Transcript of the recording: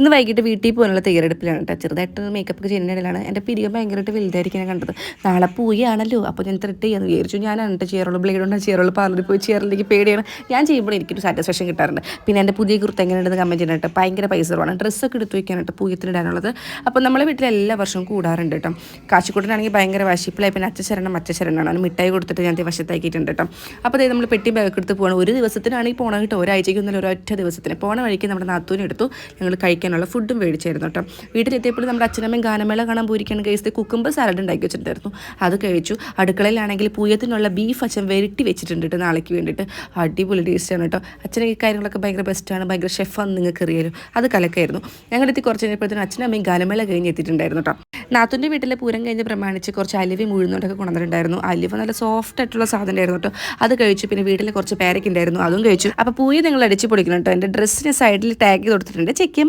ഇന്ന് വൈകിട്ട് വീട്ടിൽ പോകാനുള്ള തയ്യാറെടുപ്പിലാണ് കേട്ടോ. ചെറുതായിട്ട് മേക്കപ്പ് ഒക്കെ ചെയ്യുന്ന ഇടയിലാണ് എൻ്റെ പിരികം ഭയങ്കരമായിട്ട് വലുതായിരിക്കും കണ്ടത്. നാളെ പൂയാണല്ലോ, അപ്പോൾ ഞാൻ ത്രെഡ് ചെയ്യാന്ന് വിചാരിച്ചു. ഞാനാണ് കേട്ടോ ചെയ്യാറുള്ളൂ, ബ്ലേഡ് കൊണ്ടാണ് ചെയ്യാറുള്ളൂ. പാർലറിൽ പോയി ചെയ്യാറില്ലെങ്കിൽ പേടിയാണ്. ഞാൻ ചെയ്യുമ്പോൾ എനിക്കൊരു സാറ്റിസ്ഫാക്ഷൻ കിട്ടാറുണ്ട്. പിന്നെ എൻ്റെ പുതിയ കുർത്ത എങ്ങനെയുണ്ടെന്ന് കമൻറ്റ് ചെയ്യാനായിട്ട് ഭയങ്കര പൈസ കുറവാണ്. ഡ്രസ്സൊക്കെ എടുത്ത് വയ്ക്കാനായിട്ട് പൂയത്തിനിടാനുള്ളത്. അപ്പോൾ നമ്മളെ വീട്ടിൽ എല്ലാ വർഷവും കൂടാറുണ്ട് കേട്ടോ. കാശിക്കൂട്ടനാണെങ്കിൽ ഭയങ്കര വാശിപ്പിലായി. പിന്നെ അച്ഛശരണമാണ്. അവന് മിഠായി കൊടുത്തിട്ട് ഞാൻ വശത്താക്കിയിട്ടുണ്ട് കേട്ടോ. അപ്പോൾ അതായത് നമ്മൾ പെട്ടി ബാഗ് എടുത്ത് പോകണം. ഒരു ദിവസത്തിനാണെങ്കിൽ പോകണം കേട്ടോ, ഒരാഴ്ചയ്ക്കൊന്നും ഒരൊറ്റ ദിവസത്തിന് പോണ വഴിക്ക് നമ്മുടെ നാത്തൂനെ എടുത്തു. ഞങ്ങൾ കഴിക്കാനുള്ള ഫുഡും മേടിച്ചായിരുന്നു കേട്ടോ. വീട്ടിലെത്തിയപ്പോൾ നമ്മുടെ അച്ഛനമ്മയും ഗാനമേള കാണാൻ പോയിരിക്കുകയാണ്. കഴിച്ചത് കുക്കുമ്പർ സാലഡ് ഉണ്ടാക്കി വെച്ചിട്ടുണ്ടായിരുന്നു, അത് കഴിച്ചു. അടുക്കളയിലാണെങ്കിൽ പൂയത്തിനുള്ള ബീഫ് അച്ഛൻ വെരട്ടി വെച്ചിട്ടുണ്ട് കേട്ടോ നാളേക്ക് വേണ്ടിയിട്ട്. അടിപൊളി ടേസ്റ്റാണ് കേട്ടോ. അച്ഛനെ ഈ കാര്യങ്ങളൊക്കെ ഭയങ്കര ബെസ്റ്റാണ്, ഭയങ്കര ഷെഫാന്ന് നിങ്ങൾക്ക് അറിയാലോ. അത് കലക്കായിരുന്നു. ഞങ്ങളെത്തി കുറച്ച് കഴിഞ്ഞപ്പോഴത്തേനും അച്ഛനമ്മയും ഗാനമേള കഴിഞ്ഞ് എത്തിയിട്ടുണ്ടായിരുന്നു കേട്ടോ. നാത്തൂൻ്റെ വീട്ടിലെ പൂരം കഴിഞ്ഞ് പ്രമാണിച്ച് കുറച്ച് അലിവയും ഉഴുന്നോട്ടൊക്കെ കൊണ്ടുവന്നിട്ടുണ്ടായിരുന്നു. അലിവ് നല്ല സോഫ്റ്റ് ആയിട്ടുള്ള സാധനം ആയിരുന്നു കേട്ടോ. അത് കഴിച്ചു. പിന്നെ വീട്ടിൽ കുറച്ച് പേരയ്ക്ക് ഉണ്ടായിരുന്നു, അതും കഴിച്ചു. അപ്പോൾ പൂയ നിങ്ങൾ അടിച്ച് പൊളിക്കണം കേട്ടോ. എൻ്റെ ഡ്രസ്സിന് സൈഡിൽ ടാഗ് ചെയ്ത് കൊടുത്തിട്ടുണ്ട്, ചെക്ക്